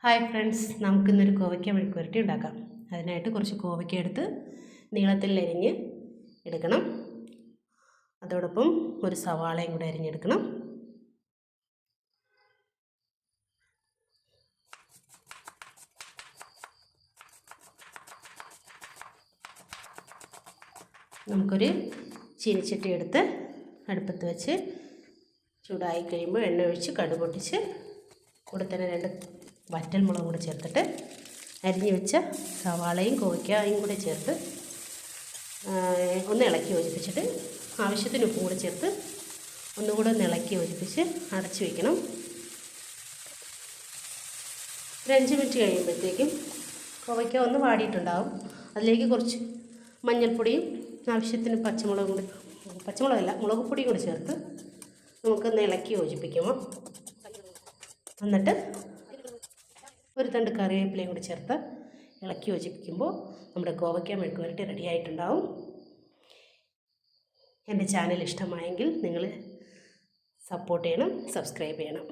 Hi friends, നമുക്കിന്നൊരു കോവയ്ക്ക മെഴുക്കുവരട്ടി ഉണ്ടാക്കാം. അതിനായിട്ട് കുറച്ച് കോവയ്ക്ക എടുത്ത് നീളത്തിൽ അരിഞ്ഞ് എടുക്കണം. അതോടൊപ്പം ഒരു സവാളയും കൂടെ അരിഞ്ഞെടുക്കണം. നമുക്കൊരു ചീനിച്ചട്ടി എടുത്ത് അടുപ്പത്ത് വെച്ച് ചൂടായി കഴിയുമ്പോൾ എണ്ണ ഒഴിച്ച് കടുക് പൊട്ടിച്ച് കൂടെ തന്നെ 2 വറ്റൽമുളകും കൂടെ ചേർത്തിട്ട് അരിഞ്ഞ് വെച്ച സവാളയും കോവയ്ക്കായും കൂടെ ചേർത്ത് ഒന്ന് ഇളക്കി യോജിപ്പിച്ചിട്ട് ആവശ്യത്തിന് ഉപ്പും കൂടെ ചേർത്ത് ഒന്നുകൂടെ ഒന്ന് ഇളക്കി യോജിപ്പിച്ച് അടച്ചു വയ്ക്കണം. ഒരു 5 മിനിറ്റ് കഴിയുമ്പോഴത്തേക്കും കോവയ്ക്ക ഒന്ന് വാടിയിട്ടുണ്ടാവും. അതിലേക്ക് കുറച്ച് മഞ്ഞൾപ്പൊടിയും ആവശ്യത്തിന് പച്ചമുളകല്ല മുളക് പൊടിയും കൂടി ചേർത്ത് നമുക്കൊന്ന് ഇളക്കി യോജിപ്പിക്കുമോ. എന്നിട്ട് ഒരു തണ്ട് കറിവേപ്പിലയും കൂടി ചേർത്ത് ഇളക്കി യോജിപ്പിക്കുമ്പോൾ നമ്മുടെ കോവയ്ക്ക മെഴുക്കുവരട്ടി റെഡി ആയിട്ടുണ്ടാവും. എൻ്റെ ചാനൽ ഇഷ്ടമായെങ്കിൽ നിങ്ങൾ സപ്പോർട്ട് ചെയ്യണം, സബ്സ്ക്രൈബ് ചെയ്യണം.